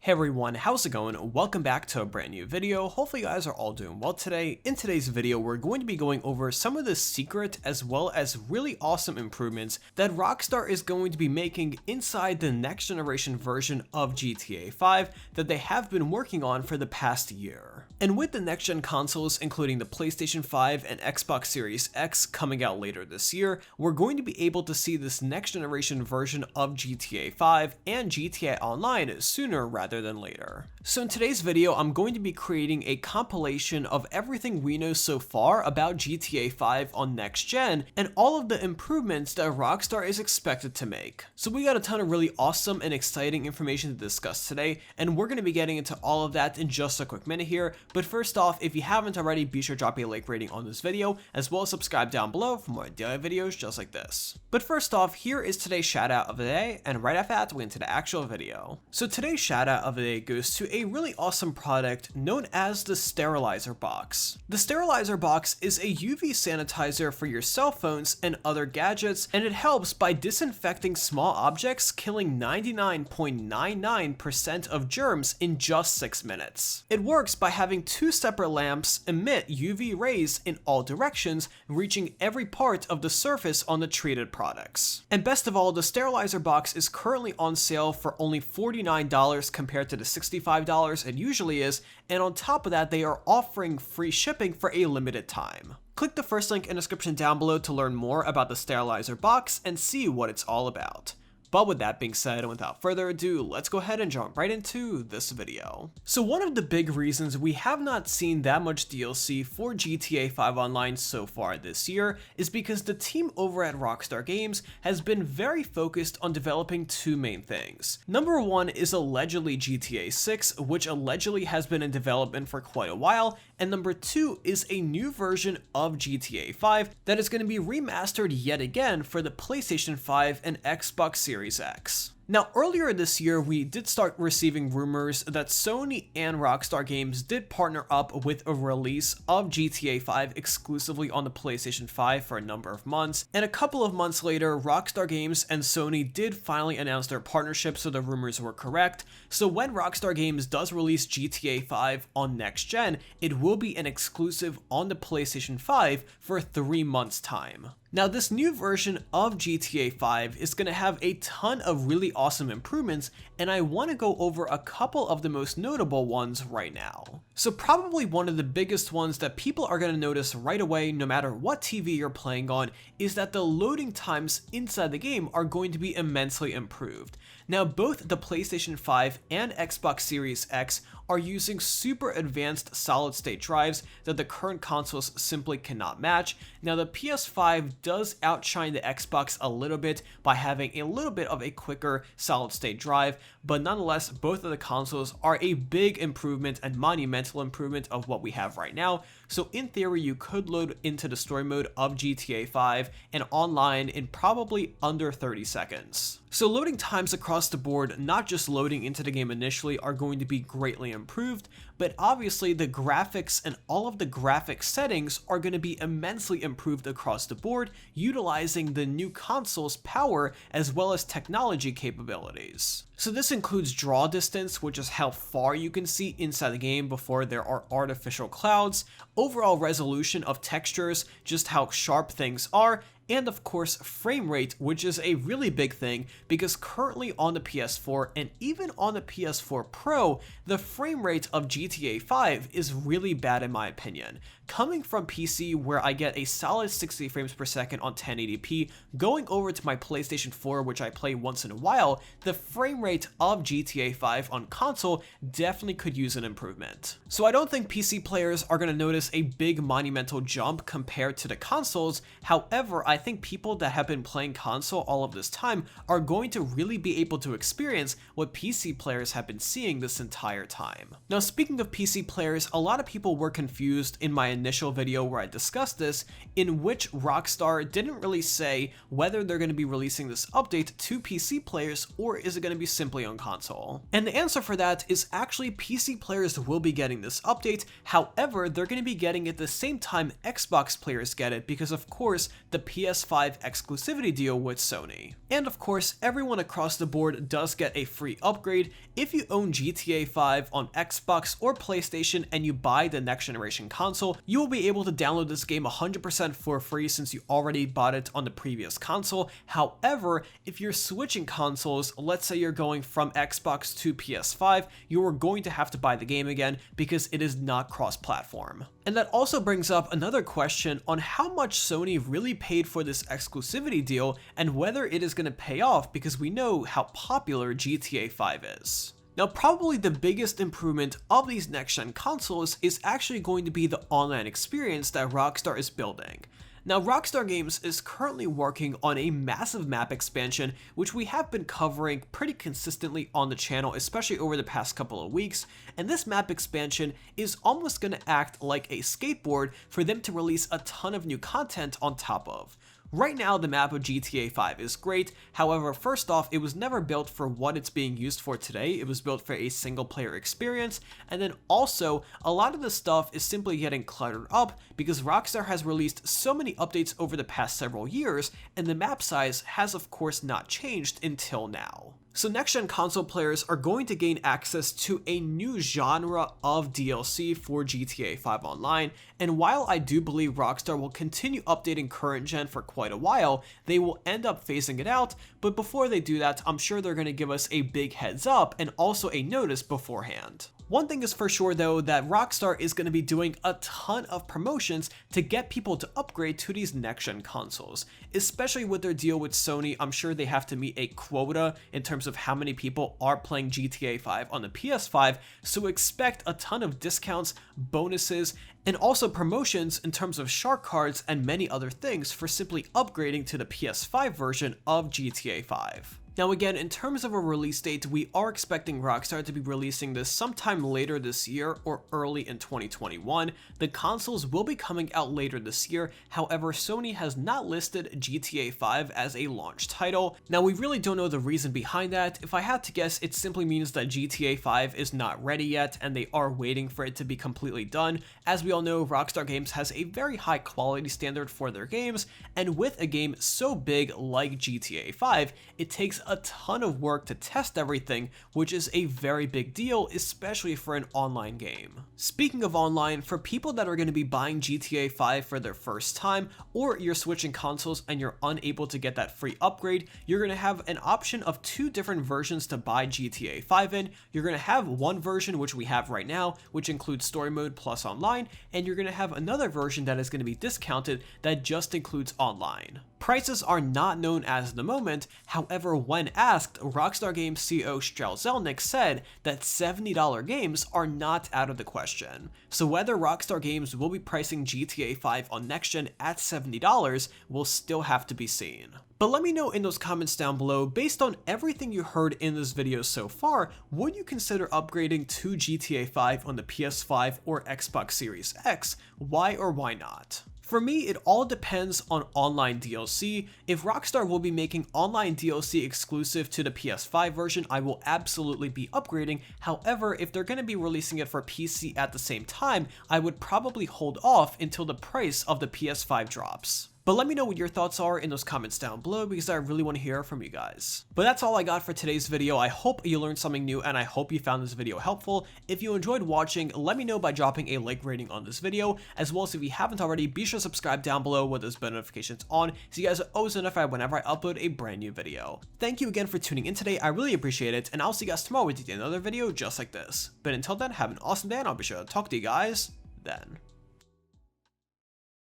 Hey everyone, how's it going? Welcome back to a brand new video. Hopefully you guys are all doing well today. In today's video, we're going to be going over some of the secret as well as really awesome improvements that Rockstar is going to be making inside the next generation version of GTA 5 that they have been working on for the past year. And with the next gen consoles, including the PlayStation 5 and Xbox Series X coming out later this year, we're going to be able to see this next generation version of GTA 5 and GTA Online sooner rather than later. So in today's video, I'm going to be creating a compilation of everything we know so far about GTA 5 on next gen and all of the improvements that Rockstar is expected to make. So we got a ton of really awesome and exciting information to discuss today, and we're going to be getting into all of that in just a quick minute here. But first off, if you haven't already, be sure to drop a like rating on this video, as well as subscribe down below for more daily videos just like this. But first off, here is today's shout out of the day, and right after that, we'll get into the actual video. So today's shout out of the day goes to a really awesome product known as the Sterilizer Box. The Sterilizer Box is a UV sanitizer for your cell phones and other gadgets, and it helps by disinfecting small objects, killing 99.99% of germs in just 6 minutes. It works by having two separate lamps emit UV rays in all directions, reaching every part of the surface on the treated products. And best of all, the Sterilizer Box is currently on sale for only $49 compared to the $65 it usually is, and on top of that, they are offering free shipping for a limited time. Click the first link in the description down below to learn more about the Sterilizer Box and see what it's all about. But with that being said, and without further ado, let's go ahead and jump right into this video. So one of the big reasons we have not seen that much DLC for GTA 5 Online so far this year is because the team over at Rockstar Games has been very focused on developing two main things. Number one is allegedly GTA 6, which allegedly has been in development for quite a while, and number two is a new version of GTA 5 that is going to be remastered yet again for the PlayStation 5 and Xbox Series X. Now, earlier this year, we did start receiving rumors that Sony and Rockstar Games did partner up with a release of GTA 5 exclusively on the PlayStation 5 for a number of months, and a couple of months later, Rockstar Games and Sony did finally announce their partnership, so the rumors were correct. So when Rockstar Games does release GTA 5 on next gen, it will be an exclusive on the PlayStation 5 for 3 months' time. Now, this new version of GTA 5 is going to have a ton of really awesome improvements, and I want to go over a couple of the most notable ones right now. So probably one of the biggest ones that people are going to notice right away, no matter what TV you're playing on, is that the loading times inside the game are going to be immensely improved. Now, both the PlayStation 5 and Xbox Series X are using super advanced solid-state drives that the current consoles simply cannot match. Now, the PS5 does outshine the Xbox a little bit by having a little bit of a quicker solid-state drive, but nonetheless, both of the consoles are a big improvement and monumental improvement of what we have right now. So in theory, you could load into the story mode of GTA 5 and online in probably under 30 seconds. So loading times across the board, not just loading into the game initially, are going to be greatly improved, but obviously the graphics and all of the graphic settings are going to be immensely improved across the board, utilizing the new console's power as well as technology capabilities. So this includes draw distance, which is how far you can see inside the game before there are artificial clouds, overall resolution of textures, just how sharp things are, and of course frame rate, which is a really big thing because currently on the PS4 and even on the PS4 Pro, the frame rate of GTA 5 is really bad in my opinion. Coming from PC where I get a solid 60 frames per second on 1080p, going over to my PlayStation 4, which I play once in a while, the frame rate of GTA 5 on console definitely could use an improvement. So I don't think PC players are going to notice a big monumental jump compared to the consoles. However, I think people that have been playing console all of this time are going to really be able to experience what PC players have been seeing this entire time. Now, speaking of PC players, a lot of people were confused in my initial video where I discussed this, in which Rockstar didn't really say whether they're going to be releasing this update to PC players or is it going to be simply on console. And the answer for that is actually PC players will be getting this update. However, they're going to be getting it the same time Xbox players get it because of course the PS PS5 exclusivity deal with Sony. And of course, everyone across the board does get a free upgrade. If you own GTA 5 on Xbox or PlayStation and you buy the next generation console, you will be able to download this game 100% for free since you already bought it on the previous console. However, if you're switching consoles, let's say you're going from Xbox to PS5, you are going to have to buy the game again because it is not cross-platform. And that also brings up another question on how much Sony really paid for this exclusivity deal and whether it is going to pay off, because we know how popular GTA 5 is. Now, probably the biggest improvement of these next-gen consoles is actually going to be the online experience that Rockstar is building. Now, Rockstar Games is currently working on a massive map expansion, which we have been covering pretty consistently on the channel, especially over the past couple of weeks, and this map expansion is almost going to act like a skateboard for them to release a ton of new content on top of. Right now, the map of GTA 5 is great. However, first off, it was never built for what it's being used for today. It was built for a single player experience. And then also, a lot of the stuff is simply getting cluttered up because Rockstar has released so many updates over the past several years, and the map size has of course not changed until now. So next-gen console players are going to gain access to a new genre of DLC for GTA 5 Online, and while I do believe Rockstar will continue updating current gen for quite a while, they will end up phasing it out, but before they do that, I'm sure they're going to give us a big heads up and also a notice beforehand. One thing is for sure though, that Rockstar is going to be doing a ton of promotions to get people to upgrade to these next-gen consoles. Especially with their deal with Sony, I'm sure they have to meet a quota in terms of how many people are playing GTA 5 on the PS5, so expect a ton of discounts, bonuses, and also promotions in terms of shark cards and many other things for simply upgrading to the PS5 version of GTA 5. Now again, in terms of a release date, we are expecting Rockstar to be releasing this sometime later this year or early in 2021. The consoles will be coming out later this year, however, Sony has not listed GTA 5 as a launch title. Now we really don't know the reason behind that. If I had to guess, it simply means that GTA 5 is not ready yet and they are waiting for it to be completely done. As we all know, Rockstar Games has a very high quality standard for their games, and with a game so big like GTA 5, it takes a ton of work to test everything, which is a very big deal, especially for an online game. Speaking of online, for people that are going to be buying GTA 5 for their first time, or you're switching consoles and you're unable to get that free upgrade, you're going to have an option of two different versions to buy GTA 5 in. You're going to have one version, which we have right now, which includes story mode plus online, and you're going to have another version that is going to be discounted that just includes online. Prices are not known as of the moment, however, when asked, Rockstar Games CEO Strelzelnik said that $70 games are not out of the question. So whether Rockstar Games will be pricing GTA 5 on next gen at $70 will still have to be seen. But let me know in those comments down below, based on everything you heard in this video so far, would you consider upgrading to GTA 5 on the PS5 or Xbox Series X? Why or why not? For me, it all depends on online DLC. If Rockstar will be making online DLC exclusive to the PS5 version, I will absolutely be upgrading. However, if they're going to be releasing it for PC at the same time, I would probably hold off until the price of the PS5 drops. But let me know what your thoughts are in those comments down below because I really want to hear from you guys. But that's all I got for today's video. I hope you learned something new and I hope you found this video helpful. If you enjoyed watching, let me know by dropping a like rating on this video, as well as if you haven't already, be sure to subscribe down below with those bell notifications on so you guys are always notified whenever I upload a brand new video. Thank you again for tuning in today. I really appreciate it, and I'll see you guys tomorrow with another video just like this. But until then, have an awesome day and I'll be sure to talk to you guys then.